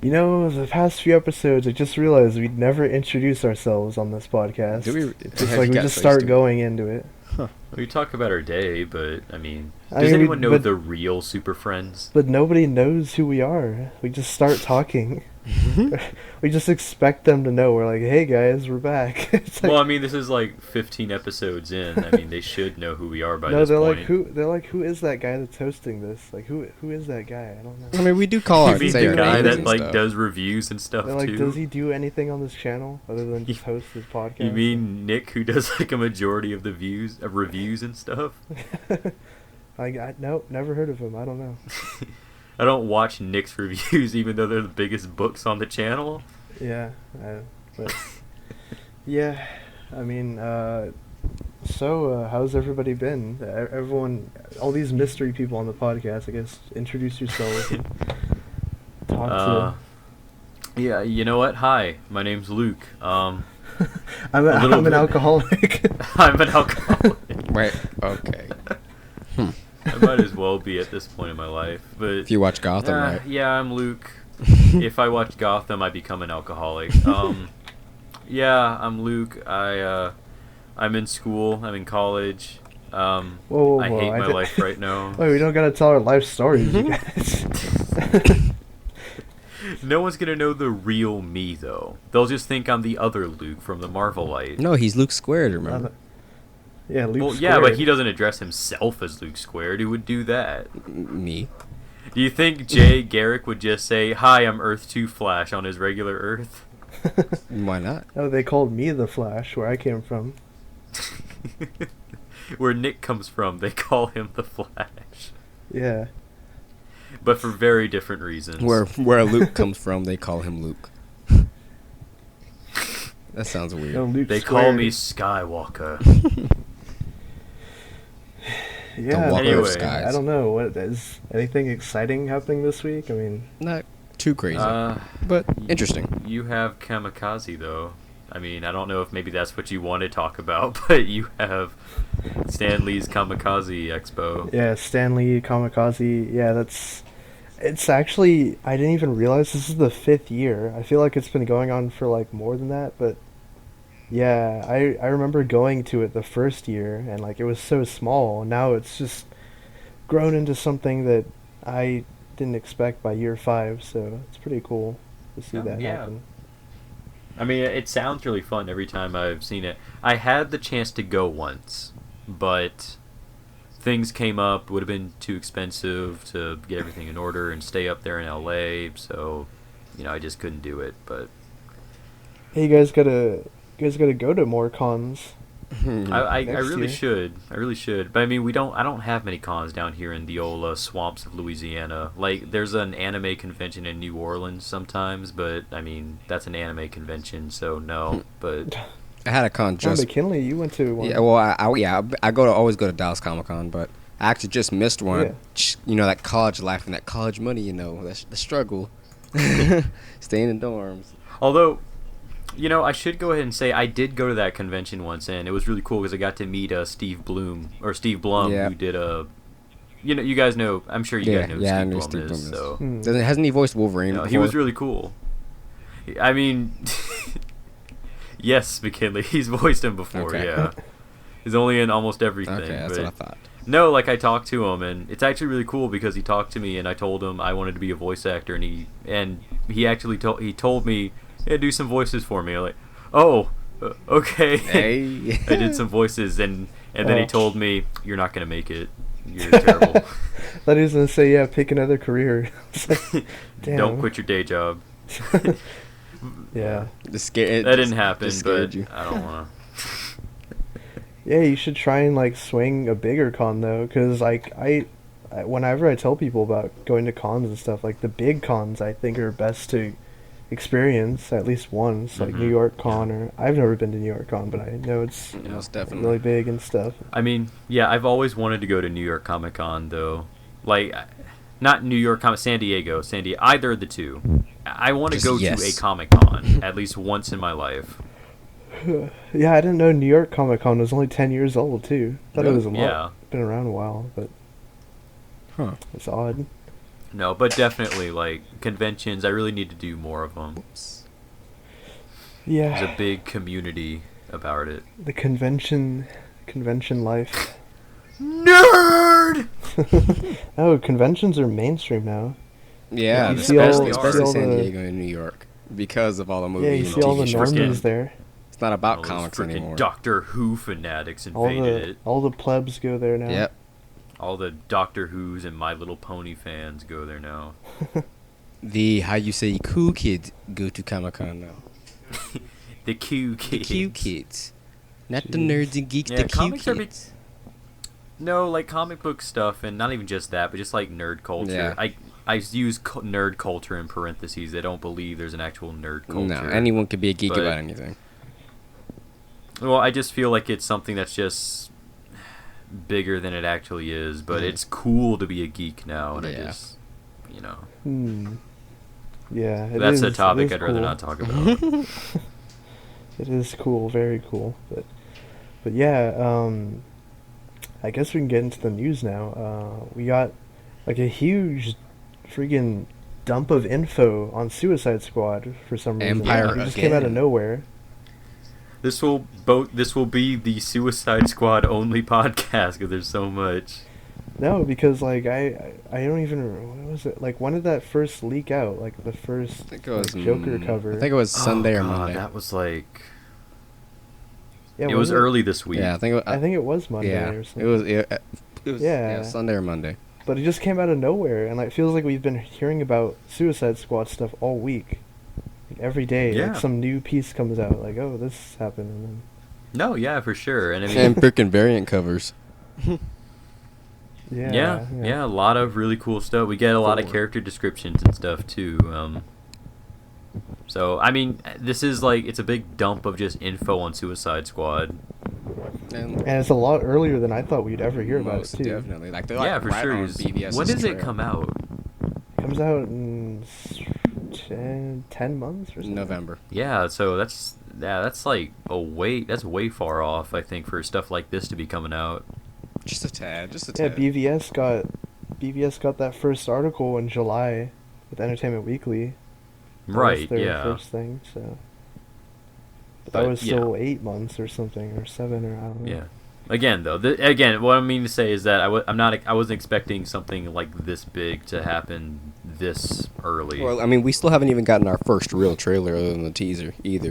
You know, the past few episodes, I just realized we'd never introduce ourselves on this podcast. Do we? Just like we just start going into it. Huh. We talk about our day, but I mean, I does mean, anyone know the real Superfriends? But nobody knows who we are. We just start talking. We just expect them to know. We're like, hey guys, we're back. It's like, Well, I mean, this is like 15 episodes in. I mean, they should know who we are by no, this they're point. like, who? They're like, who is that guy that's hosting this? Like, who is that guy? I don't know. I mean, we do call You our mean say the our guy names that and like stuff. does reviews and stuff They're like, too? does he do anything on this channel other than just host his podcast? You mean Nick, who does like a majority of the reviews and stuff? Nope, never heard of him. I don't know. I don't watch Nick's reviews, even though they're the biggest books on the channel. Yeah, but yeah, I mean, how's everybody been? Everyone, all these mystery people on the podcast, I guess, introduce yourselves and talk Yeah, you know what? Hi, my name's Luke. I'm an alcoholic. I'm an alcoholic. Right. Okay. I might as well be at this point in my life. But If you watch Gotham, right? Yeah, I'm Luke. If I watch Gotham, I become an alcoholic. Yeah, I'm Luke. I'm in school. I'm in college. Whoa, I hate my life right now. Wait, we don't gotta tell our life stories, you guys. No one's gonna know the real me, though. They'll just think I'm the other Luke from the Marvelite. No, he's Luke Squared. Remember? Yeah, Luke. Well, yeah, but he doesn't address himself as Luke Squared. Who would do that? Me. Do you think Jay Garrick would just say, "Hi, I'm Earth 2 Flash" on his regular Earth? Why not? No, they called me the Flash, where I came from. Where Nick comes from, they call him the Flash. Yeah. But for very different reasons. Where Luke comes from, they call him Luke. That sounds weird. No, Luke They Squared. call me Skywalker. Yeah. Walker of but Skies. I don't know. What is anything exciting happening this week? I mean, Not too crazy, but interesting. You have Kamikaze, though. I mean, I don't know if maybe that's what you want to talk about, but you have Stan Lee's Kamikaze Expo. yeah, Stanley Kamikaze. Yeah, it's actually, I didn't even realize this is the 5th year. I feel like it's been going on for like more than that, but yeah, I remember going to it the first year and like it was so small. Now it's just grown into something that I didn't expect by year 5, so it's pretty cool to see that happen. I mean, it sounds really fun every time I've seen it. I had the chance to go once, but things came up. Would have been too expensive to get everything in order and stay up there in LA, so I just couldn't do it. But Hey, you guys gotta go to more cons. I Next really year. should. I really should. But I mean, I don't have many cons down here in the old swamps of Louisiana. Like, there's an anime convention in New Orleans sometimes, but I mean, that's an anime convention, so no. But I had a con John just. McKinley, you went to one. Yeah, well, I always go to Dallas Comic Con, but I actually just missed one. Yeah. That college life and that college money. That's the struggle. Staying in dorms. although, I should go ahead and say I did go to that convention once, and it was really cool because I got to meet Steve Blum, Yeah. who did you guys know. I'm sure you guys know who I Steve know Blum Steve is. Blum So Hasn't he voiced Wolverine? he before? was really cool. I mean, yes, McKinley. He's voiced him before. Okay. Yeah, he's only in almost everything. Okay, that's but what I thought. No, like I talked to him, and it's actually really cool because he talked to me, and I told him I wanted to be a voice actor, and he actually told me, "Yeah, do some voices for me." I'm like, oh, okay. Hey. I did some voices, and then he Oh. told me, "You're not gonna make it. You're terrible. Thought he was gonna say, yeah, pick another career. It's like, damn. Don't quit your day job." Yeah. That That didn't happen, scared but you. I don't want Yeah, you should try and like swing a bigger con though, because like whenever I tell people about going to cons and stuff, like the big cons I think are best to experience at least once, like Mhm. New York Con, or I've never been to New York Con, but I know it's Most definitely. really big and stuff. I mean, yeah, I've always wanted to go to New York Comic Con though. Like, not New York Comic, San Diego, either of the two. I want to Just go yes. to a Comic Con at least once in my life. Yeah, I didn't know New York Comic Con was only 10 years old too. Thought it was a lot. Yeah. Been around a while, but Huh. it's odd. No, but definitely like conventions. I really need to do more of them. Oops. There's Yeah, a big community about it. the convention life. Nerd. Oh, conventions are mainstream now. Yeah, You Yeah, see all, especially you see especially all San the Diego and New York because of all the yeah, you movies see and all the TV shows. freaking- normies there. It's not about All those comics freaking anymore. Doctor Who fanatics All invaded the it. all the plebs go there now. Yep. All the Doctor Who's and My Little Pony fans go there now. The how you say cool kids go to Comic Con now. The Q The kids. Q kids, not the Jeez. nerds and geeks. Yeah, the Q comics are kids. No, like comic book stuff, and not even just that, but just like nerd culture. Yeah. I use nerd culture in parentheses. They don't believe there's an actual nerd culture. No, anyone could be a geek but- about anything. Well, I just feel like it's something that's just bigger than it actually is, but Mhm. it's cool to be a geek now, and I Yeah. just, you know, Yeah, it that's a is- it topic is I'd rather cool. not talk about. It is cool, very cool. But yeah, I guess we can get into the news now. We got like a huge freaking dump of info on Suicide Squad for some reason. Empire It just came out of again. nowhere. This will be the Suicide Squad only podcast because there's so much. No, because like I don't even what was it like when did that first leak out? Like the first I think it was Joker cover. I think it was Sunday or God, Monday. That was like yeah, it was early this week. Yeah, I think. I think it was Monday yeah, or something. it was. It was Yeah. Sunday or Monday. But it just came out of nowhere, and like, it feels like we've been hearing about Suicide Squad stuff all week. Like, every day, Yeah. like some new piece comes out. Like, oh, this happened, and then No, yeah, for sure. And I mean, And freaking variant covers. yeah, a lot of really cool stuff. We get a lot of Four. character descriptions and stuff too. So I mean, this is like it's a big dump of just info on Suicide Squad. And And it's a lot earlier than I thought we'd ever hear about it most too. definitely. Like they're Yeah, like for right sure. on BVS's When does it trail. come out? It comes out in 10 months or something. November. Yeah, so that's like that's way far off. I think for stuff like this to be coming out. Just a tad. Just a Yeah, tad. BVS got that first article in July with Entertainment Weekly. That was Right. their Yeah. first thing, so. But that But, was yeah. still 8 months or something, or 7, or I don't know. Yeah. Again, though, what I mean to say is that I wasn't expecting something like this big to happen this early. Well, I mean, we still haven't even gotten our first real trailer other than the teaser either,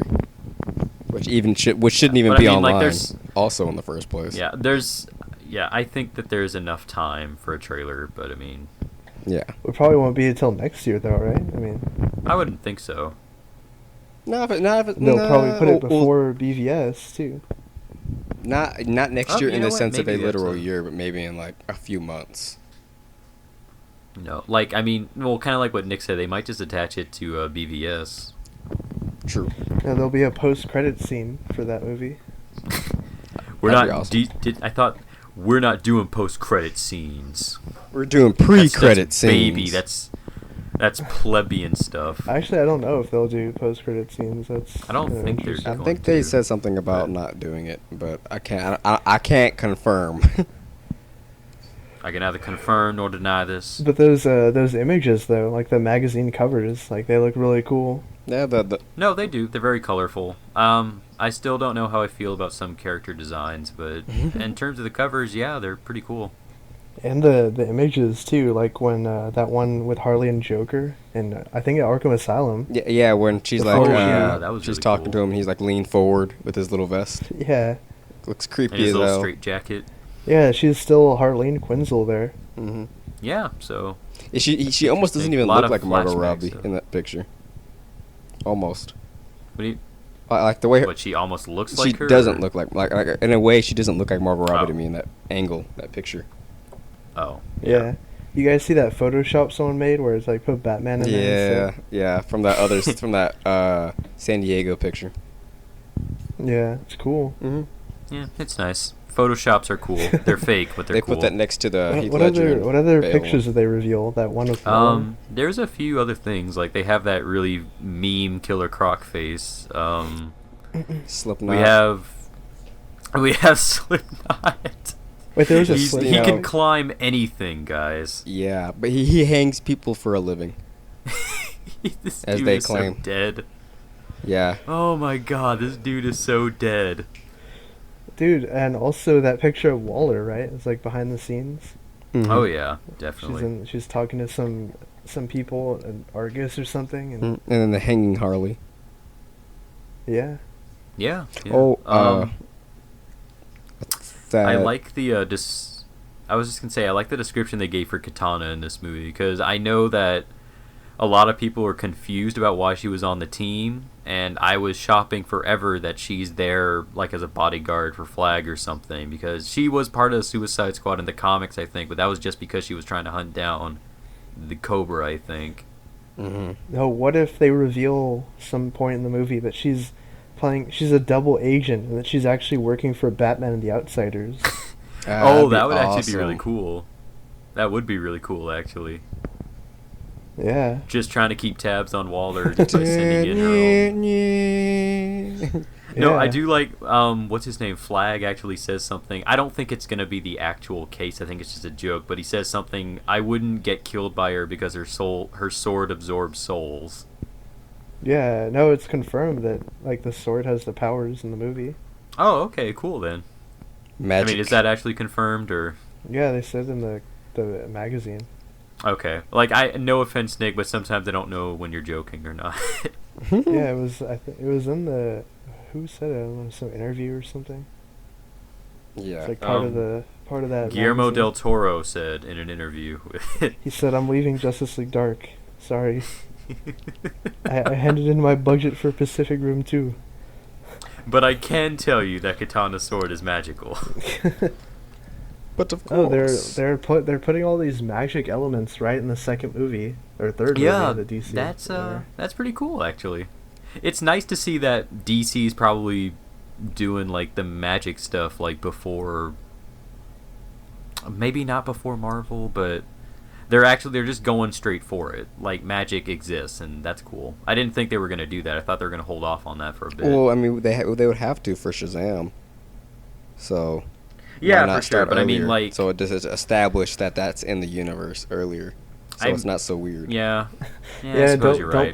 which shouldn't even But I be mean, like, online. there's- Also in the first place. I think that there's enough time for a trailer, but I mean, Yeah. It probably won't be until next year, though, right? I mean, I wouldn't think so. Not if they'll probably put it well, before BVS too. Not next Oh, year you in know the what? sense of a Maybe that's literal a- year, but maybe in like a few months. No, like I mean, well, kind of like what Nick said, they might just attach it to BVS. True. Yeah, there'll be a post-credit scene for that movie. We're That'd not. be awesome. I thought we're not doing post-credit scenes. We're doing That's pre-credit scenes. Baby, that's plebeian stuff. Actually, I don't know if they'll do post-credit scenes. That's I don't kinda think they're interesting. I going think they to. said something about But- not doing it, but I can't. I can't confirm. I can neither confirm nor deny this. But those images though, like the magazine covers, like they look really cool. Yeah, the No, they do. They're very colorful. I still don't know how I feel about some character designs, but in terms of the covers, yeah, they're pretty cool. And the images too, like when that one with Harley and Joker, and I think at Arkham Asylum. yeah when she's Oh, like yeah, that was she's really talking cool. to him and he's like leaned forward with his little vest. Yeah, Looks And creepy his as little hell. straight jacket. yeah, she's still Harleen Quinzel there. Mm-hmm. Yeah, so She almost doesn't Interesting. even A lot look of like Margot flashbacks, Robbie though. in that picture. Almost. what do you? Like the way What she almost looks she like her. doesn't or- look like in a way she doesn't look like Margot Robbie to Oh. me in that angle, that picture. Oh, Yeah. You guys see that Photoshop someone made where it's like put Batman in there? Yeah, and yeah, from that from that San Diego picture. stuff? Yeah, it's cool. Mm-hmm. yeah, it's nice. Photoshops are cool. They're fake, but they're They cool. put that next to the Heath What Ledger. other and what other Bale pictures one. did they reveal? That one with Nolan? There's a few other things like they have that really meme Killer Croc face. Slipknot. We have Slipknot. Wait, there was a He sling. can climb anything, guys. Yeah, but he hangs people for a living, This as dude they is claim. so dead. Yeah. Oh my god, this dude is so dead. Dude, and also that picture of Waller, right? It's like behind the scenes. Mhm. Oh yeah, definitely. She's talking to some people in Argus or something, and And then the hanging Harley. yeah. Yeah. yeah. Oh, that, I like the I was just gonna say I like the description they gave for Katana in this movie because I know that a lot of people were confused about why she was on the team, and I was shopping forever that she's there like as a bodyguard for Flag or something because she was part of the Suicide Squad in the comics, I think, but that was just because she was trying to hunt down the Cobra, I think. Mhm. No, what if they reveal some point in the movie that she's a double agent and that she's actually working for Batman and the Outsiders? Oh, that'd that be would actually be really awesome. cool. That would be really cool, actually. Yeah. Just trying to keep tabs on Waller just by sending in her own. No, I Yeah. do like what's his name? Flag actually says something. I don't think it's gonna be the actual case. I think it's just a joke. But he says something. I wouldn't get killed by her because her sword absorbs souls. Yeah, no, it's confirmed that like the sword has the powers in the movie. Oh, okay, cool then. Magic. I mean, is that actually confirmed or? Yeah, they said in the magazine. Okay, like no offense, Nick, but sometimes I don't know when you're joking or not. Yeah, it was. It was in the. Who said it? I don't know, some interview or something. Yeah. It's like part of that. Guillermo magazine. del Toro said in an interview. He said, "I'm leaving Justice League Dark. Sorry, I handed in my budget for Pacific Rim 2." But I can tell you that Katana sword is magical. But of Oh, course. they're putting all these magic elements right in the second movie or third Yeah, movie of the DC. that's pretty cool actually. It's nice to see that DC's probably doing like the magic stuff like before, maybe not before Marvel, but they're just going straight for it. Like magic exists, and that's cool. I didn't think they were gonna do that. I thought they were gonna hold off on that for a bit. Well, I mean, they would have to for Shazam. So. Yeah, why not for sure. start But I mean, earlier? like, So it just is established that that's in the universe earlier. So I'm- it's not so weird. yeah, I Yeah, suppose you're right.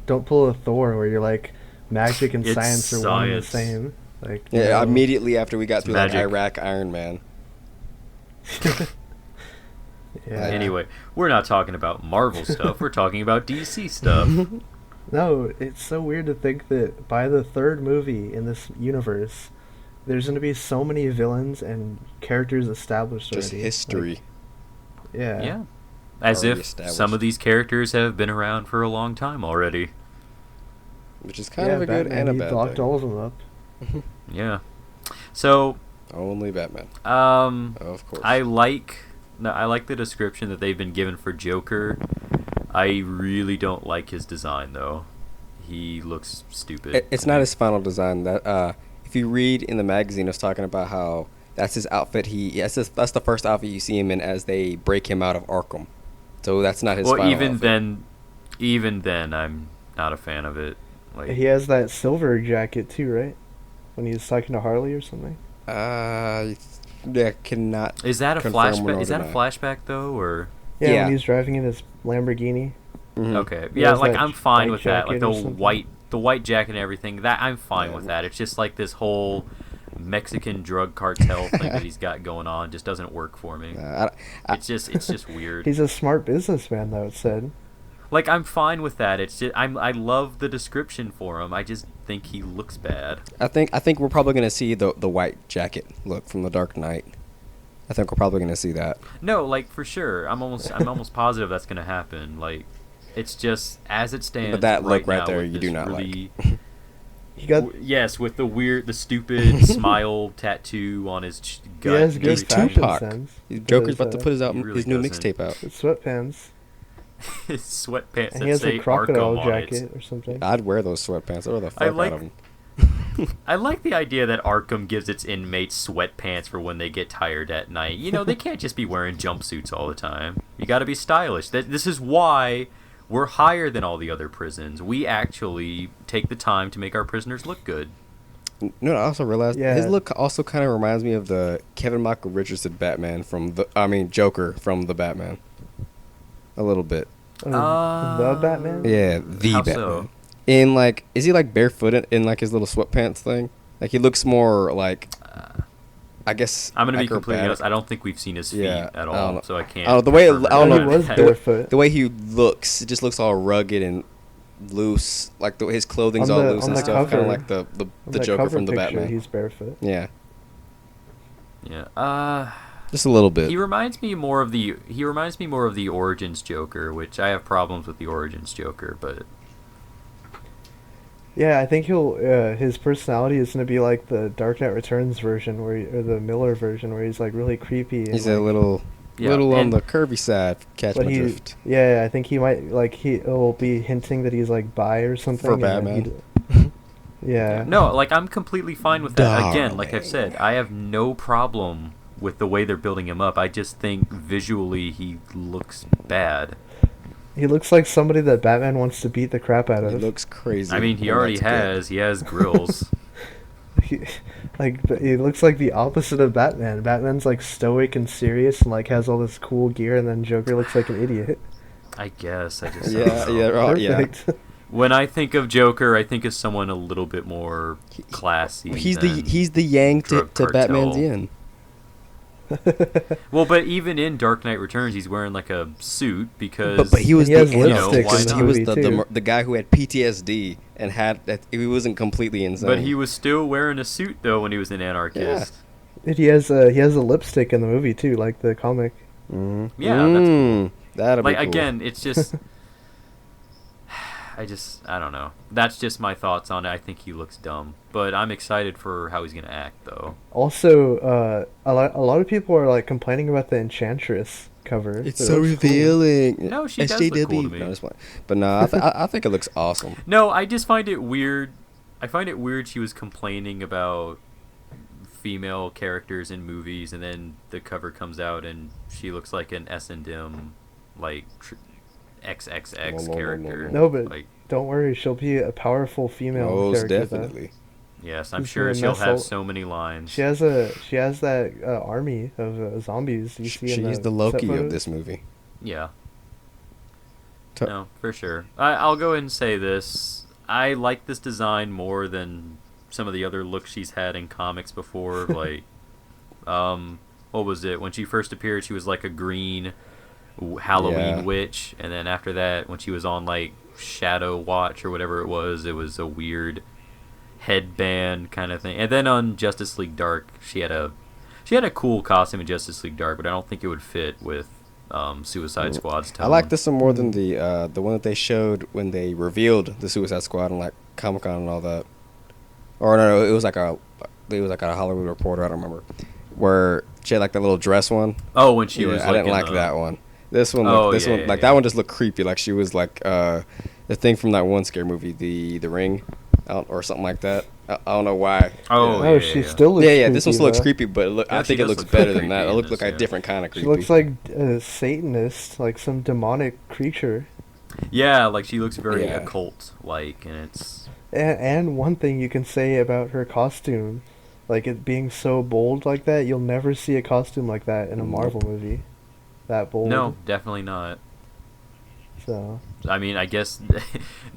don't pull a Thor where you're like magic and It's science are one and the science. same. Like Yeah, no. immediately after we got It's through magic. like Iraq Iron Man. Yeah. Anyway, we're not talking about Marvel stuff. We're talking about DC stuff. No, it's so weird to think that by the third movie in this universe, there's going to be so many villains and characters established Just already. history. Like, yeah. Yeah. As Already if established. some of these characters have been around for a long time already. Which is kind Yeah, of a good Batman, and a he bad locked thing. all of them up. Yeah. So, Only Batman, of course. I like the description that they've been given for Joker. I really don't like his design though. He looks stupid. It's not his final design. That if you read in the magazine, it's talking about how that's his outfit. That's the first outfit you see him in as they break him out of Arkham. So that's not his. Well, final even outfit. then, I'm not a fan of it. Like, He has that silver jacket too, right? When he's talking to Harley or something. Yeah, cannot. is that a confirm flashback? nor Is that a deny. flashback though, or? Yeah, Yeah. when he's driving in his Lamborghini. Mhm. Okay. He Yeah, has like that I'm fine white with that. Like jacket or something. the white jacket and everything. That I'm fine Yeah. with that. It's just like this whole Mexican drug cartel thing that he's got going on just doesn't work for me. It's just weird. He's a smart businessman, though, it said. Like I'm fine with that. It's just I love the description for him. I just think he looks bad. I think we're probably gonna see the white jacket look from the Dark Knight. I think we're probably gonna see that. No, like for sure. I'm almost positive that's gonna happen. Like it's just as it stands. But that look right now there, with you do this not really, He got yes, with the stupid smile tattoo on his he gut. has and good He's everything. fashion Tupac. sense. Joker's about to put he really his new doesn't. mixtape out. his sweatpants. His sweatpants And that he has say a crocodile Arkham on jacket it. or something. I'd wear those sweatpants. I wear the fuck I like- out of them. I like the idea that Arkham gives its inmates sweatpants for when they get tired at night. You know, they can't just be wearing jumpsuits all the time. You got to be stylish. This is why we're higher than all the other prisons. We actually take the time to make our prisoners look good. No, I also realized Yeah. his look also kind of reminds me of the Kevin Michael Richardson Batman Joker from the Batman. A little bit. The Batman. Yeah, the How Batman. so? In like, is he like barefooted in like his little sweatpants thing? Like he looks more like, I guess. I'm gonna be completely acrobatic. honest. I don't think we've seen his feet Yeah, at I don't all, know. so I can't. I don't know, the way- confirm or I don't No, know. he was deny that. barefoot. The way he looks, it just looks all rugged and loose. Like his clothing's all loose on and the stuff, kind of cover, like the on Joker cover from the picture, Batman. he's barefoot. Yeah, Yeah. just a little bit. He reminds me more of the Origins Joker, which I have problems with the Origins Joker, but Yeah, I think his personality is gonna be like the Dark Knight Returns version, or the Miller version, where he's like really creepy. And He's like, a little Yeah, on and- the curvy side. Catch but my he, drift. yeah, I think he might like he'll be hinting that he's like bi or something. For and then Batman. Yeah. no, like I'm completely fine with that. Again, like I've Darling. said, I have no problem with the way they're building him up. I just think visually he looks bad. He looks like somebody that Batman wants to beat the crap out He of. looks crazy. I mean, he when already that's good. has. He has grills. He looks like the opposite of Batman. Batman's like stoic and serious and like has all this cool gear, and then Joker looks like an idiot. I guess. I just. I Yeah, don't know. yeah, right, yeah. Perfect. When I think of Joker, I think of someone a little bit more classy. He's than the Yang to drug Batman's cartel. Yin. Well, but even in Dark Knight Returns, he's wearing like a suit because. But he was He has the lipstick in the he was movie, the too. the guy who had PTSD and had that he wasn't completely insane. But he was still wearing a suit though when he was an anarchist. And he has a lipstick in the movie too, like the comic. Mm-hmm. Yeah, that's cool. That'll Like be cool. again, it's just. I don't know. That's just my thoughts on it. I think he looks dumb, but I'm excited for how he's gonna act though. Also, a lot of people are like complaining about the Enchantress cover. It's It so looks cool. revealing. No, she does look cool to me. No, just playing. But no, I think it looks awesome. No, I just find it weird. I find it weird she was complaining about female characters in movies, and then the cover comes out and she looks like an S&M, like XXX No. character. No, but like, don't worry, she'll be a powerful female Most character. though. definitely. yes, I'm Who's sure gonna she'll mess have all- so many lines. She has that army of zombies. You see in She's the set Loki of photos? this movie. Yeah. To- No, for sure. I'll go ahead and say this. I like this design more than some of the other looks she's had in comics before. Like, what was it? When she first appeared, she was like a green Halloween Yeah. witch. And then after that, when she was on like Shadow Watch or whatever it was a weird headband kind of thing. And then on Justice League Dark, she had a cool costume in Justice League Dark, but I don't think it would fit with Suicide Squad's tone. I like this one more than the one that they showed when they revealed the Suicide Squad and like Comic-Con and all that. Or no, it was like a Hollywood Reporter. I don't remember where she had like that little dress one. Oh, when she Yeah, was. I didn't in like the- that one. This one, Oh, this yeah, one, yeah, like yeah. that one just looked creepy. Like she was like the thing from that one scary movie, the Ring, or something like that. I don't know why. Oh, yeah. Oh, yeah, she yeah. still looks. Yeah, this one creepy, still looks though. creepy, but Yeah, I she think it does looks look better creepy than that. in It looks this, like a yeah. different kind of creepy. She looks like a Satanist, like some demonic creature. Yeah, like she looks very Yeah. occult-like, and it's. And one thing you can say about her costume, like it being so bold like that, you'll never see a costume like that in a Marvel movie. That bold. No, definitely not. So I mean, I guess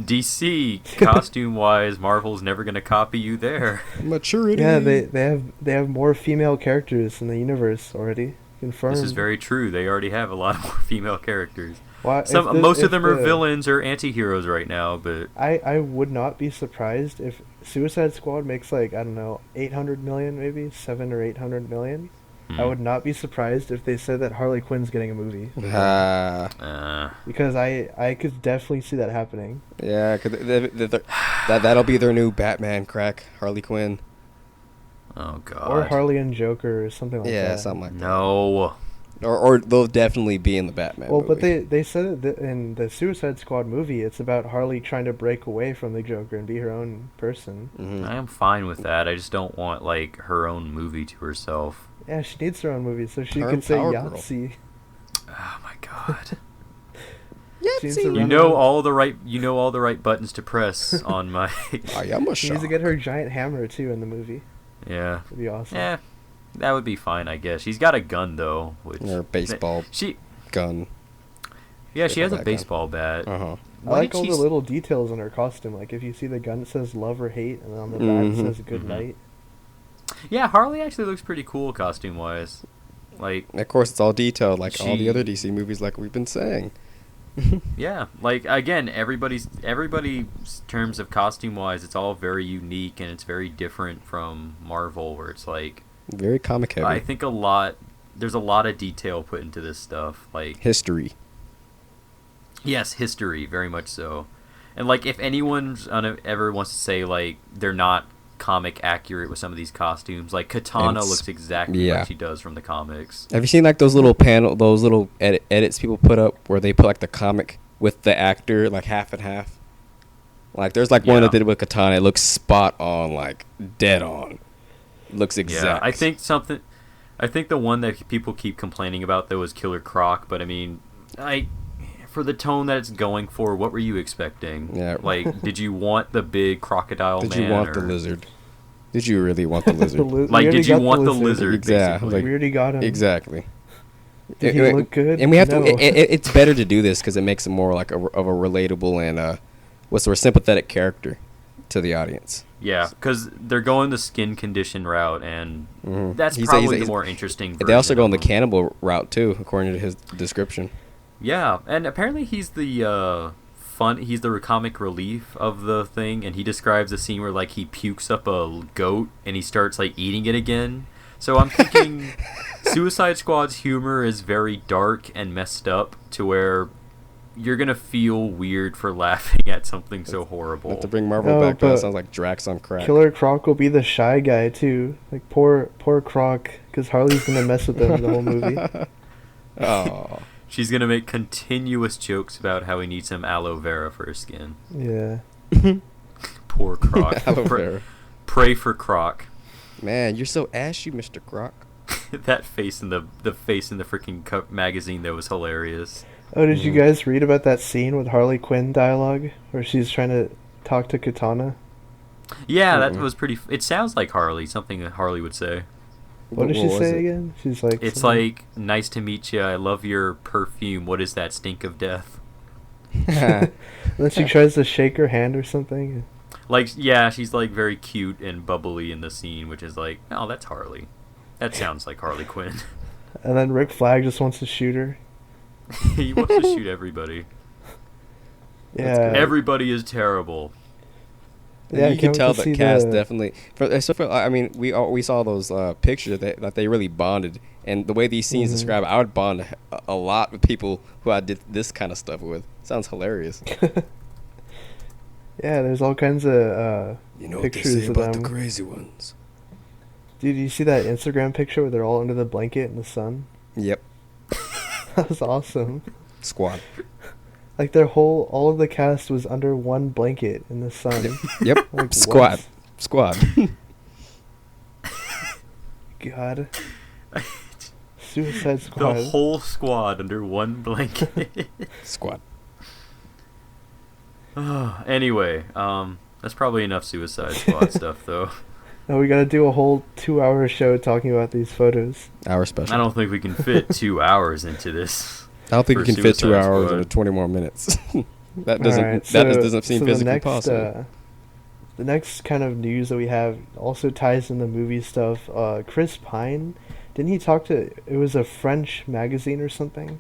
DC costume-wise, Marvel's never gonna copy you there. Maturity. yeah, they have more female characters in the universe already. Confirmed. This is very true. They already have a lot more female characters. Why, Most if of them are the- villains or anti-heroes right now, but I would not be surprised if Suicide Squad makes like, I don't know, 800 million maybe, 7 or 800 million. I would not be surprised if they said that Harley Quinn's getting a movie. Because I could definitely see that happening. Yeah, cause that'll be their new Batman crack, Harley Quinn. oh god. Or Harley and Joker or something like that. Yeah, something like that. No. Or they'll definitely be in the Batman Well, movie. but they said that in the Suicide Squad movie, it's about Harley trying to break away from the Joker and be her own person. Mhm. I am fine with that. I just don't want like her own movie to herself. Yeah, she needs her own movie so she Her can say Power Girl. Yahtzee. Oh my god. She needs to cutscene. You run know out. all the right buttons to press on my. I am a She needs to get her giant hammer too in the movie. Yeah. That'd be awesome. Yeah. That would be fine, I guess. She's got a gun though, which Or baseball She gun. yeah, she has a Baseball bat gun. baseball bat. Uh-huh. I like all the little details in her costume. Like if you see the gun, it says love or hate, and on the back it says good Mhm. night. Yeah, Harley actually looks pretty cool costume wise. Like And of course, it's all detailed, like all the She- other DC movies, like we've been saying. yeah, like again, everybody's terms of costume wise, it's all very unique and it's very different from Marvel, where it's like Very comic heavy. I think there's a lot of detail put into this stuff. Like History. yes, history, very much so. And like if anyone ever wants to say like they're not comic accurate with some of these costumes, like Katana It's- looks exactly yeah. like she does from the comics. Have you seen like those little edits people put up where they put like the comic with the actor like half and half? Like there's like one Yeah. that did it with Katana. It looks spot on, like dead on. Looks exact. Yeah, I think the one that people keep complaining about though is Killer Croc, but I mean, for the tone that it's going for, what were you expecting? Yeah. Like, did you want the big crocodile Did man? you want the or- lizard? Did you really want the lizard? We Like, already did you got want the lizard? Exactly. Basically? We already got him. Exactly. Did he look good? And we have No. to. It's better to do this because it makes him more like of a relatable and what's the word, sympathetic character to the audience. Yeah, because they're going the skin condition route, and Mhm. that's He's- probably he's- the more interesting. They also version go of on the him. cannibal route too, according to his description. Yeah, and apparently he's the he's the comic relief of the thing, and he describes a scene where like he pukes up a goat and he starts like eating it again. So I'm thinking Suicide Squad's humor is very dark and messed up to where you're gonna feel weird for laughing at something so horrible. Not to bring Marvel No, back, but that but sounds like Drax on crack. Killer Croc will be the shy guy too. Like poor Croc, because Harley's gonna mess with him the whole movie. Oh, She's gonna make continuous jokes about how he needs some aloe vera for his skin. Yeah. Poor Croc. Aloe vera. Pray for Croc. Man, you're so ashy, Mr. Croc. That face in the face in the freaking magazine that was hilarious. Oh, did you guys read about that scene with Harley Quinn dialogue where she's trying to talk to Katana? Yeah, that Mm-mm. was pretty. It sounds like Harley, something that Harley would say. What did she was say it? again? She's like, It's something- like, nice to meet you. I love your perfume. What is that stink of death? And then she tries to shake her hand or something. Like, yeah, she's like very cute and bubbly in the scene, which is like, oh, that's Harley. That sounds like Harley Quinn. And then Rick Flag just wants to shoot her. He wants to shoot everybody. Yeah. Everybody is terrible. Yeah, I you can can't tell wait to that see cast the- definitely. I mean, we saw those pictures that they really bonded, and the way these scenes Mhm. describe, I would bond a lot with people who I did this kind of stuff with. Sounds hilarious. Yeah, there's all kinds of You know what they pictures say of about them. the crazy ones. Dude, you see that Instagram picture where they're all under the blanket in the sun? Yep, That was awesome. squad. Like all of the cast was under one blanket in the sun. Yep, Like, squad, what? squad. God. Suicide Squad. The whole squad under one blanket. Squad. Anyway, that's probably enough Suicide Squad stuff, though. No, we gotta do a whole 2-hour show talking about these photos. Our special. I don't think we can fit 2 hours into this. I don't think for you can fit 2 Suicide hours Squad. into 20 more minutes. that doesn't. Alright, that so- just doesn't seem so physically the next, possible. The next kind of news that we have also ties in the movie stuff. Chris Pine, didn't he talk to? It was a French magazine or something.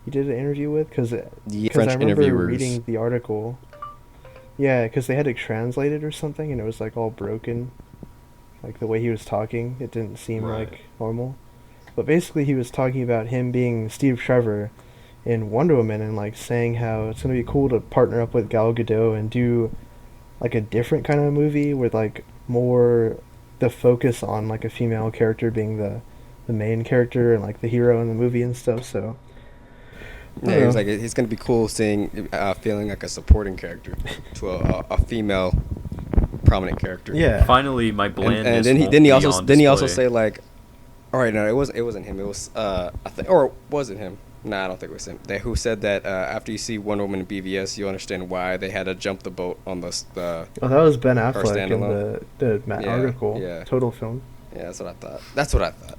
He did an interview with because The French I remember interviewers. reading the article. Yeah, because they had to translate it or something, and it was like all broken. Like the way he was talking, it didn't seem Right. like normal. But basically, he was talking about him being Steve Trevor in Wonder Woman, and like saying how it's gonna be cool to partner up with Gal Gadot and do like a different kind of movie with like more the focus on like a female character being the main character and like the hero in the movie and stuff. So Yeah, he was like, it's gonna be cool seeing, feeling like a supporting character to a female prominent character. yeah, Finally, my And, blandness. and then he won't then he be also on then he also display. say like, all right, no, it wasn't him. It was I think, or was it him? Nah, I don't think it was him. Who said that after you see Wonder Woman in BVS, you understand why they had to jump the boat on the Oh, that was Ben her Affleck in standalone. the Yeah, article. yeah. Total film. Yeah, that's what I thought. That's what I thought.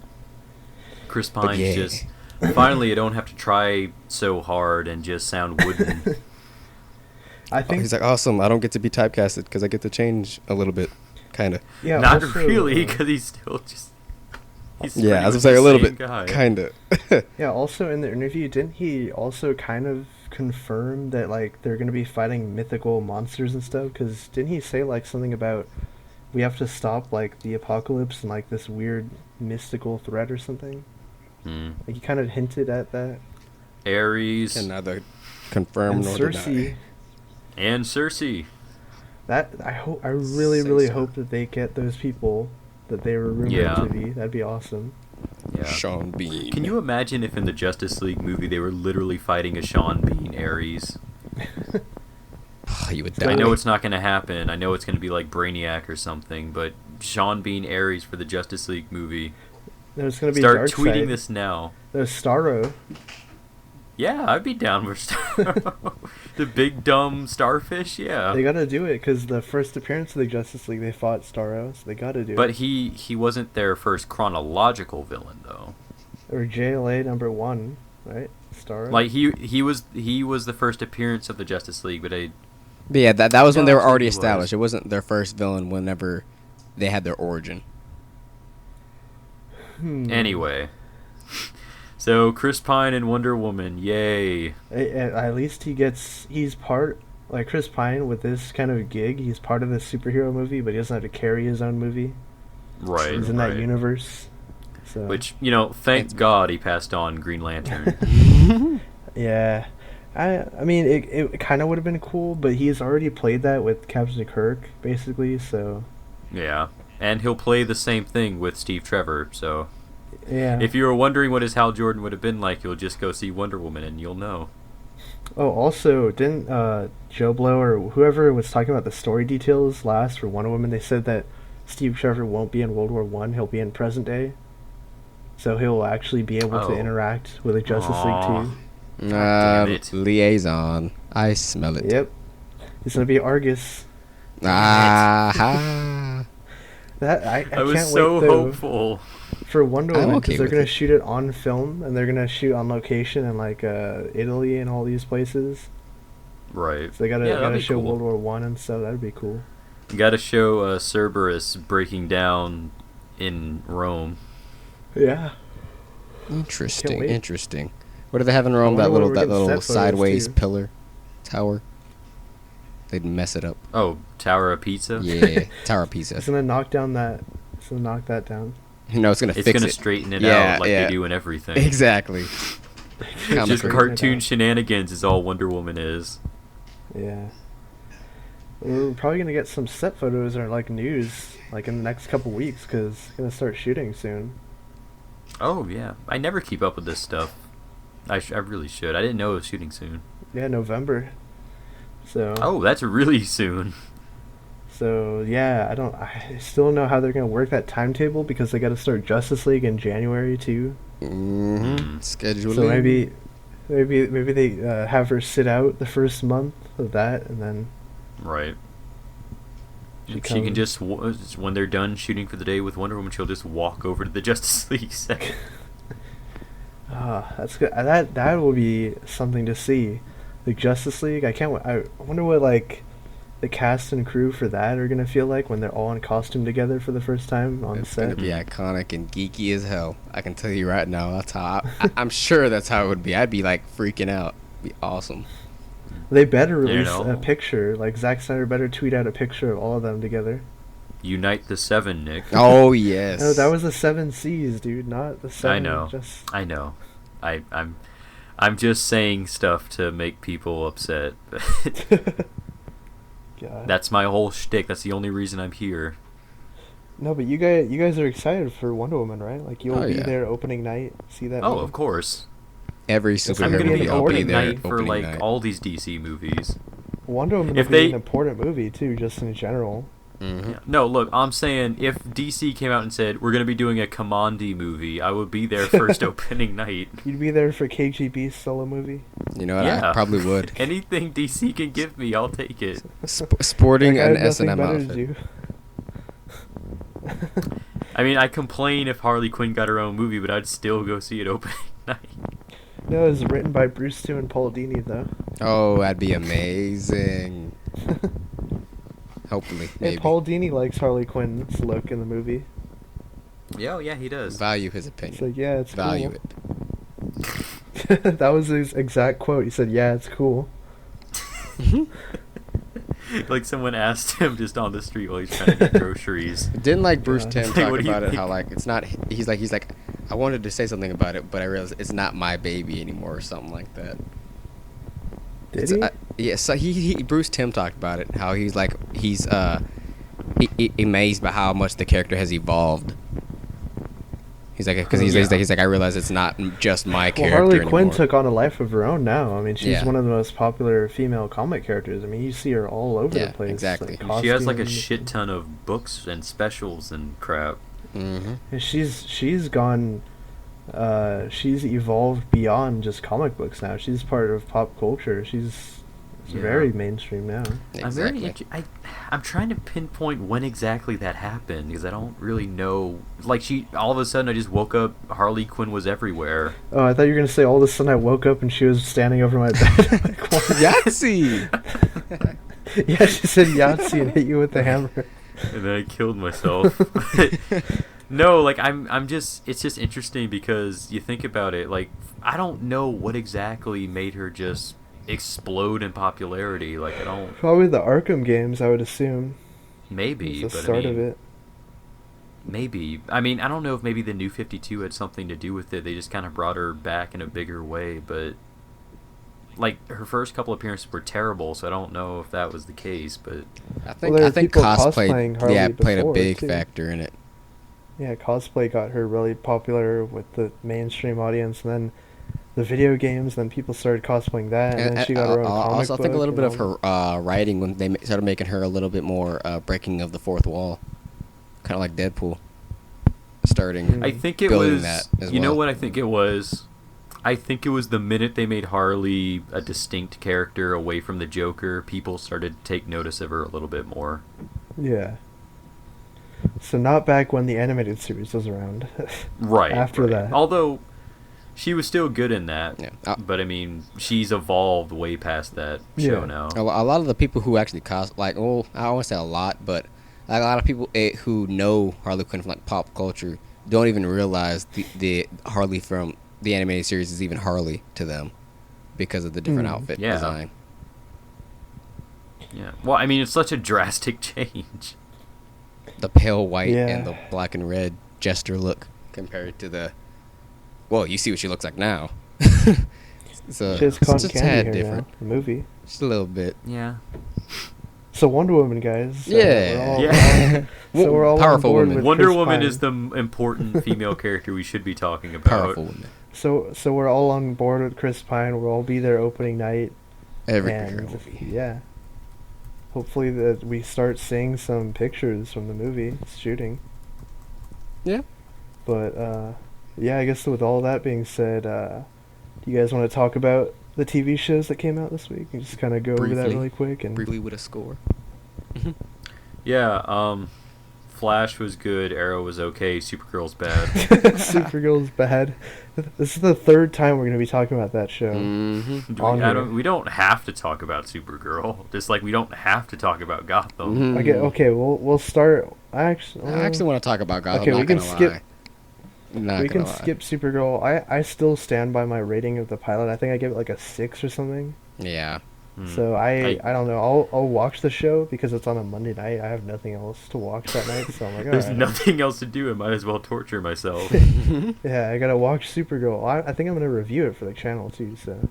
Chris But Pine's yeah. just finally. I don't have to try so hard and just sound wooden. I think. He's like, awesome. I don't get to be typecasted because I get to change a little bit, kind of. Yeah. Not also, really, because he's still just. He's Yeah, pretty I was much gonna say a the little same bit, guy. kind of. Yeah. Also, in the interview, didn't he also kind of confirm that like they're gonna be fighting mythical monsters and stuff? Because didn't he say like something about we have to stop like the apocalypse and like this weird mystical threat or something? Hmm. Like he kind of hinted at that. Ares Can neither confirm And nor Cersei. deny. and Cersei. That I really Say really so. hope that they get those people that they were rumored Yeah. to be. That'd be awesome. Yeah. Sean Bean. Can you imagine if in the Justice League movie they were literally fighting a Sean Bean Ares? You would So I die. know it's not going to happen. I know it's going to be like Brainiac or something, but Sean Bean Ares for the Justice League movie. There's gonna be Start Dark tweeting Side. this now. There's Starro. Yeah, I'd be down for the big dumb starfish. Yeah, They gotta do it because the first appearance of the Justice League they fought Starro, so they gotta do but it. he wasn't their first chronological villain though. Or JLA #1, right? Starro. Like he was the first appearance of the Justice League, but But yeah, that was when No, they were I think already he was. established. It wasn't their first villain whenever they had their origin. anyway. So Chris Pine and Wonder Woman, yay! At least he's part like Chris Pine with this kind of gig. He's part of the superhero movie, but he doesn't have to carry his own movie. Right, He's in right. that universe. So Which thank God he passed on Green Lantern. yeah, I mean it kind of would have been cool, but he's already played that with Captain Kirk basically. So Yeah, and he'll play the same thing with Steve Trevor. So yeah. if you were wondering what his Hal Jordan would have been like, you'll just go see Wonder Woman and you'll know. Oh, also, didn't Joe Blow or whoever was talking about the story details last for Wonder Woman? They said that Steve Trevor won't be in World War One. He'll be in present day, so he'll actually be able Oh. to interact with the Justice Aw. League damn it. Liaison. I smell too. it. Yep, he's gonna be Argus. Ah. That I I was can't so wait though hopeful. for Wonder I'm Woman okay because they're with gonna it. shoot it on film and they're gonna shoot on location in like Italy and all these places. Right. So they Yeah, that'd gotta be show cool. World War One and stuff. That'd be cool. You got to show Cerberus breaking down in Rome. Yeah. Interesting. wait. Interesting. What do they have in Rome? I That wonder little where we're getting little set photos, sideways too. pillar tower. They'd mess it up. Oh, Tower of Pizza. Yeah, Tower of Pizza. It's gonna knock down that. It's gonna knock that down. No, it's gonna It's fix gonna it. straighten it Yeah, out like yeah. they do in everything. Exactly. Comic Just book. cartoon shenanigans is all Wonder Woman is. Yeah. We're probably gonna get some set photos or like news like in the next couple weeks because it's gonna start shooting soon. Oh yeah, I never keep up with this stuff. I really should. I didn't know it was shooting soon. Yeah, November. So. Oh, that's really soon. So yeah, I still don't know how they're gonna work that timetable because they got to start Justice League in January too. Mm-hmm. Scheduling. So maybe they have her sit out the first month of that and then. Right. She She can comes. just when they're done shooting for the day with Wonder Woman, she'll just walk over to the Justice League set. That's good. That will be something to see. The Justice League. I wonder what like the cast and crew for that are gonna feel like when they're all in costume together for the first time on It's gonna set. be iconic and geeky as hell. I can tell you right now. That's how I'm sure that's how it would be. I'd be like freaking out. It'd be awesome. They better You release know. a picture. Like Zack Snyder better tweet out a picture of all of them together. Unite the Seven, Nick. Oh yes. No, that was the 7 Seas, dude, not the 7. I know. Just I know. I'm just saying stuff to make people upset. God. That's my whole shtick. That's the only reason I'm here. No, but you guys are excited for Wonder Woman, right? Like you'll Oh, be yeah. there opening night, see that. Oh, movie? of course. Every I'm superhero I'm gonna gonna be movie. I'll be opening there. night for opening like night. all these DC movies. Wonder Woman If will be they- an important movie too, just in general. Yeah. No, look, I'm saying if DC came out and said we're gonna be doing a Commandi movie, I would be there first opening night. You'd be there for KGB's solo movie. You know what? Yeah. I probably would. Anything DC can give me, I'll take it. Sporting Like, I an have nothing S&M better to outfit. do. I mean, I complain if Harley Quinn got her own movie, but I'd still go see it opening night. No, it was written by Bruce Timm and Paul Dini, though. Oh, that'd be amazing. Hopefully, maybe. And Paul Dini likes Harley Quinn's look in the movie. Yeah, oh, yeah, he does. Value his It's opinion. like, yeah, it's Value cool. it. That was his exact quote. He said, yeah, it's cool. Like someone asked him just on the street while he's trying to get groceries. Didn't like Bruce Yeah. Timm Like, talk what do you about it? think? How like it's not. He's like. I wanted to say something about it, but I realized it's not my baby anymore, or something like that. Did he? Yeah. So he Bruce Timm talked about it. How he's like he's amazed by how much the character has evolved. He's like, because he's like, I realize it's not just my Well, character Harley anymore. Quinn took on a life of her own now. I mean, she's Yeah. one of the most popular female comic characters. I mean, you see her all over Yeah, the place. exactly. like, She has like a costumes. shit ton of books and specials and crap. Mm-hmm. And she's gone. She's evolved beyond just comic books now. She's part of pop culture. She's Yeah. very mainstream now. Exactly. I'm trying to pinpoint when exactly that happened because I don't really know. Like all of a sudden I just woke up. Harley Quinn was everywhere. Oh, I thought you were gonna say all of a sudden I woke up and she was standing over my bed. Like, what? Yahtzee. Yeah, she said Yahtzee and hit you with the hammer. And then I killed myself. No, like I'm just it's just interesting because you think about it, like I don't know what exactly made her just explode in popularity. Like I don't Probably the Arkham games, I would assume. maybe, Was the but start I mean, of it. maybe. I mean, I don't know if maybe the New 52 had something to do with it. They just kind of brought her back in a bigger way, but like her first couple appearances were terrible, so I don't know if that was the case, but Well, there I were think people cosplay cosplaying Harley played a before, big too. factor in it. Yeah, cosplay got her really popular with the mainstream audience, and then the video games, then people started cosplaying that, and then she got her own comic also, I think a book little bit and of all her writing when they started making her a little bit more breaking of the fourth wall, kind of like Deadpool, starting. I think it building was that as you know well. what I think it was? I think it was the minute they made Harley a distinct character away from the Joker, people started to take notice of her a little bit more. Yeah. So not back when the animated series was around. Right. After right. that. Although she was still good in that. Yeah. But I mean, she's evolved way past that show Yeah. now. A lot of the people who actually I don't want to say a lot, but like a lot of people who know Harley Quinn from like pop culture don't even realize the Harley from the animated series is even Harley to them because of the different outfit Yeah. design. Yeah. Well, I mean, it's such a drastic change. The pale white Yeah. and the black and red jester look compared to the. Well, you see what she looks like now. So She has it's cotton just a candy tad hair different, now. The movie. just a little bit. Yeah. So Wonder Woman, guys. Yeah. Yeah. So we're all on Powerful board woman. with Wonder Chris Woman Pine. is the important female character we should be talking about. Powerful woman. So we're all on board with Chris Pine. We'll all be there opening night. Every and movie. yeah. Hopefully that we start seeing some pictures from the movie shooting. Yeah. But yeah, I guess with all that being said, do you guys want to talk about the TV shows that came out this week and just kind of go over that Briefly. really quick? And Briefly with a score. Yeah. Flash was good. Arrow was okay. Supergirl's bad. Supergirl's bad. This is the third time we're going to be talking about that show. Mm-hmm. On here. We don't have to talk about Supergirl. Just like we don't have to talk about Gotham. Mhm. Okay, we'll start. I actually want to talk about Gotham. Okay, I'm we not can gonna skip- lie. Not we gonna can lie. skip Supergirl. I still stand by my rating of the pilot. I think I gave it like a 6 or something. Yeah. Hmm. So I don't know. I'll watch the show because it's on a Monday night. I have nothing else to watch that night, so I'm like, There's alright. nothing else to do. I might as well torture myself. Yeah, I gotta watch Supergirl. I think I'm gonna review it for the channel too. So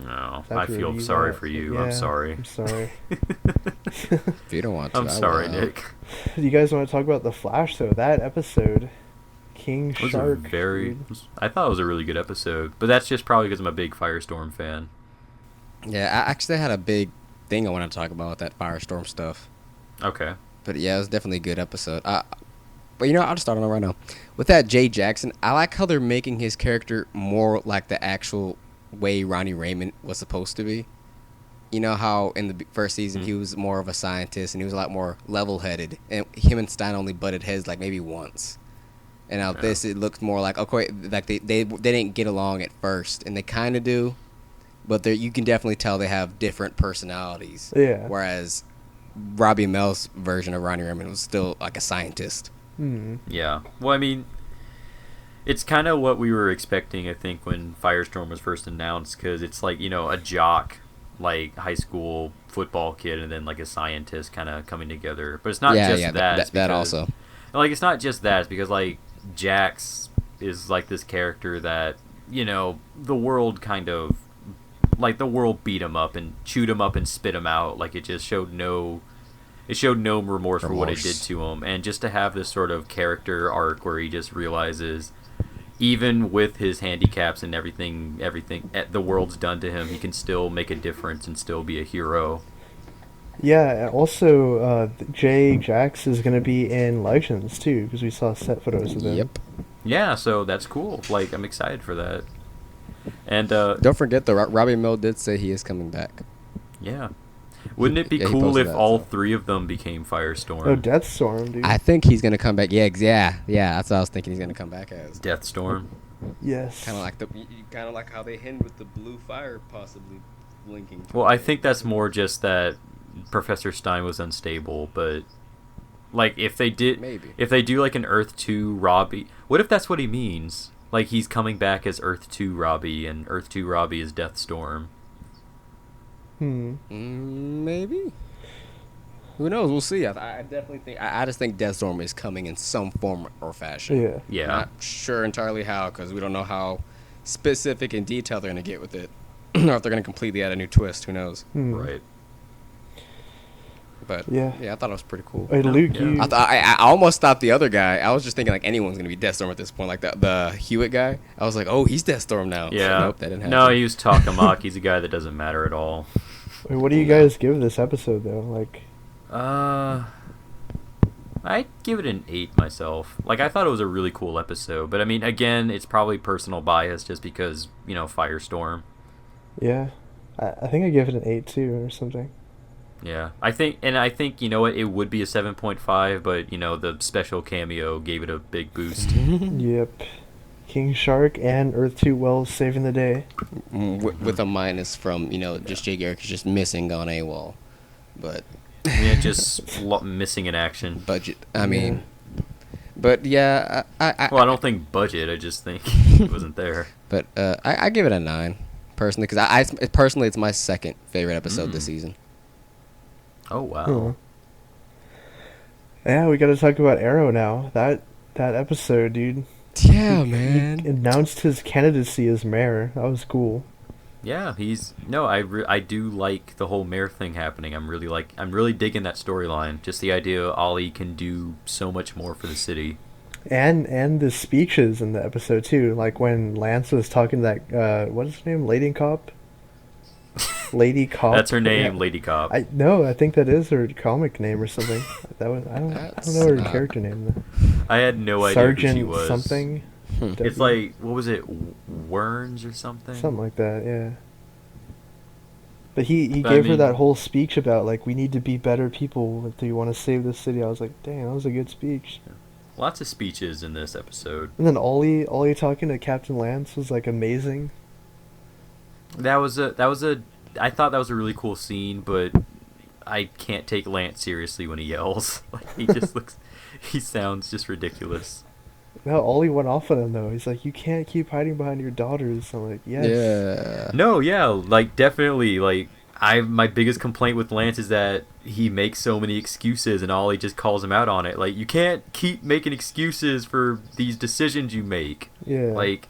No, I have I to feel review sorry that. for you. Yeah, I'm sorry. I'm sorry. If you don't want to, I'm I sorry, will. Nick. Do you guys want to talk about the Flash though? That episode, King It was Shark. a very. dude. I thought it was a really good episode, but that's just probably because I'm a big Firestorm fan. Yeah, I actually had a big thing I want to talk about with that Firestorm stuff. Okay. But yeah, it was definitely a good episode. But I'll just start on it right now. With that Jay Jackson, I like how they're making his character more like the actual way Ronnie Raymond was supposed to be. You know how in the first season he was more of a scientist and he was a lot more level-headed, and him and Stein only butted heads like maybe once. And now this, it looks more like, okay, like they didn't get along at first, and they kind of do, but you can definitely tell they have different personalities. Yeah. Whereas Robbie Amell's version of Ronnie Raymond was still like a scientist. Yeah. Well, I mean, it's kind of what we were expecting, I think, when Firestorm was first announced, because it's like, a jock, like high school football kid, and then like a scientist kind of coming together. But it's not just that. That also. Like, it's not just that. It's because, like, Jax is like this character that, the world kind of, like, the world beat him up and chewed him up and spit him out. Like, it just showed no remorse for what it did to him. And just to have this sort of character arc where he just realizes, even with his handicaps and everything the world's done to him, he can still make a difference and still be a hero. Yeah, also, Jay Jax is going to be in Legends, too, because we saw set photos of him. Yep. Yeah, so that's cool. Like, I'm excited for that. And don't forget, though, Robbie Amell did say he is coming back. Yeah. Wouldn't it be he cool if posted that, all so. three of them became Firestorm? Oh, Deathstorm, dude. I think he's going to come back. Yeah, that's what I was thinking he's going to come back as. Deathstorm. Yes. Kind of like how they hinted with the blue fire possibly linking. Well, I think that's more just that Professor Stein was unstable, but like if they do like an Earth 2 Robbie, what if that's what he means? Like he's coming back as Earth 2 Robbie, and Earth 2 Robbie is Deathstorm. Maybe. Who knows? We'll see. I definitely think. I just think Deathstorm is coming in some form or fashion. Yeah. Not sure entirely how, because we don't know how specific and detailed they're going to get with it, or if they're going to completely add a new twist. Who knows? Right. But yeah, I thought it was pretty cool. Hey, Luke, you... I almost thought the other guy. I was just thinking like anyone's gonna be Deathstorm at this point, like the Hewitt guy. I was like, oh, he's Deathstorm now. Yeah. Nope, that didn't happen. No, he was Takamaki. He's a guy that doesn't matter at all. Wait, what do you guys give this episode though? Like, I'd give it an 8 myself. Like, I thought it was a really cool episode, but I mean, again, it's probably personal bias just because Firestorm. Yeah, I think I give it an 8 too, or something. Yeah, I think you know what, it would be a 7.5, but the special cameo gave it a big boost. Yep, King Shark and Earth 2 Wells saving the day. With a minus from just Jay Garrick is just missing on AWOL, but yeah, just missing in action. Budget. I mean, but yeah, I don't think budget. I just think it wasn't there. But I give it a 9 personally, because I personally it's my second favorite episode this season. Oh wow! Yeah, we got to talk about Arrow now. That episode, dude. Yeah, man. He announced his candidacy as mayor. That was cool. Yeah, I do like the whole mayor thing happening. I'm really digging that storyline. Just the idea Ollie can do so much more for the city. And the speeches in the episode too, like when Lance was talking to that what is her name, Lady Cop. Lady Cop. That's her name, Lady Cop. I think that is her comic name or something. I don't know her character name though. I had no idea Sergeant who she was. Something. It's like, what was it, Werns or something? Something like that, yeah. But he gave her that whole speech about like we need to be better people if you want to save the city. I was like, dang, that was a good speech. Lots of speeches in this episode. And then Ollie talking to Captain Lance was like amazing. I thought that was a really cool scene, but I can't take Lance seriously when he yells. Like, he sounds just ridiculous. No, Ollie went off on him though. He's like, you can't keep hiding behind your daughters. I'm like, yes. Yeah. No, yeah, like definitely. Like my biggest complaint with Lance is that he makes so many excuses, and Ollie just calls him out on it. Like, you can't keep making excuses for these decisions you make. Yeah. Like,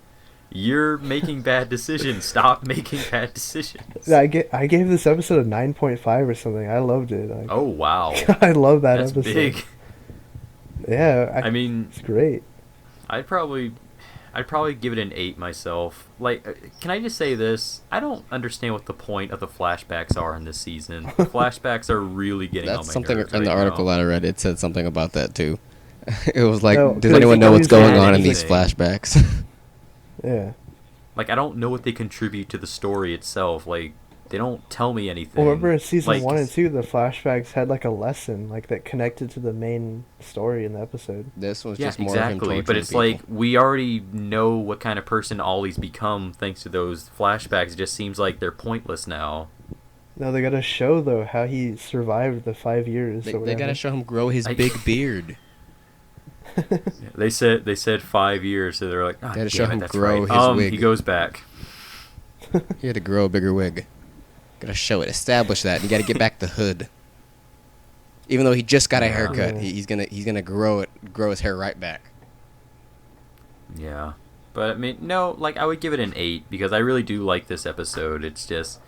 you're making bad decisions. Stop making bad decisions. I gave this episode a 9.5 or something. I loved it. Like, oh wow. I love that That's episode. big. Yeah. I mean, it's great. I'd probably, I'd probably give it an 8 myself. Like, can I just say this? I don't understand what the point of the flashbacks are in this season. The flashbacks are really getting on That's my something nerves in the right article now. that I read. It said something about that too. It was like, No, does 'cause anyone they know what's always going add on in these anything. flashbacks? Yeah. Like, I don't know what they contribute to the story itself. Like, they don't tell me anything. Well, remember in season Like, 1 and 2, the flashbacks had like a lesson, like that connected to the main story in the episode. This was yeah, just more of him exactly. torturing But it's people. like we already know what kind of person Ollie's become thanks to those flashbacks. It just seems like they're pointless now. No, they gotta show though how he survived the 5 years or They whatever. gotta show him grow his I- big beard. They said 5 years, so they're like, oh, They had to damn show it, him that's grow right. his wig. He goes back. He had to grow a bigger wig. Gotta show it, establish that, and you gotta get back the hood. Even though he just got a Yeah. haircut, Yeah. he's gonna grow his hair right back. Yeah. But I mean, no, like I would give it an 8 because I really do like this episode. It's just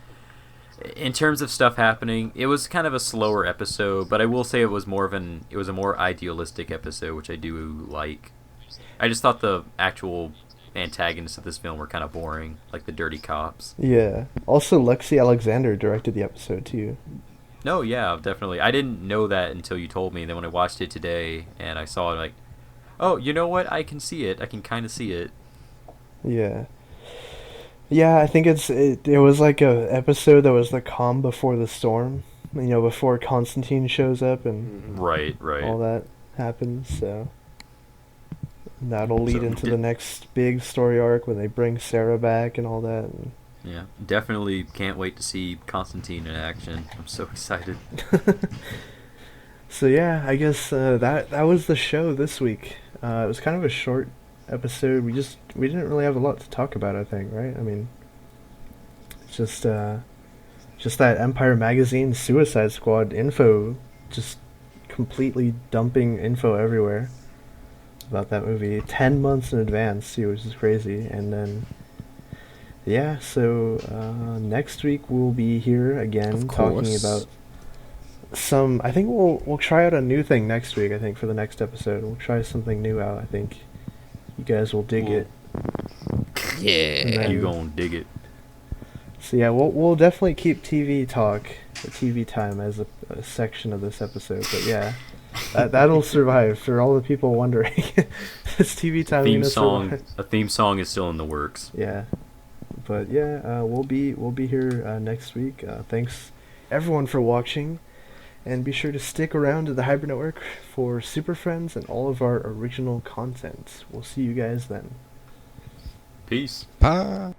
in terms of stuff happening, it was kind of a slower episode, but I will say it was a more idealistic episode, which I do like. I just thought the actual antagonists of this film were kind of boring, like the dirty cops. Yeah. Also, Lexi Alexander directed the episode too. No, yeah, definitely. I didn't know that until you told me. Then when I watched it today and I saw it, like, oh, you know what? I can see it. I can kind of see it. Yeah. Yeah, I think it was like a episode that was the calm before the storm. You know, before Constantine shows up and Right, right. all that happens. So that'll lead So, into the next big story arc when they bring Sarah back and all that. And Yeah, definitely can't wait to see Constantine in action. I'm so excited. So yeah, I guess that was the show this week. It was kind of a short episode. We didn't really have a lot to talk about. I think, right? I mean, it's just that Empire Magazine Suicide Squad info, just completely dumping info everywhere about that movie 10 months in advance too, which is crazy. And then yeah, so next week we'll be here again Of talking course. about some. I think we'll try out a new thing next week. I think for the next episode we'll try something new out. I think you guys will dig Cool. it. Yeah. And then- You gonna dig it. So yeah, we'll definitely keep TV talk, or TV time as a section of this episode. But yeah, that'll survive for all the people wondering. Is TV time Theme gonna song. survive? A theme song is still in the works. Yeah, but yeah, we'll be here next week. Thanks everyone for watching, and be sure to stick around to the Hybrid Network for Super Friends and all of our original content. We'll see you guys then. Peace. Pa.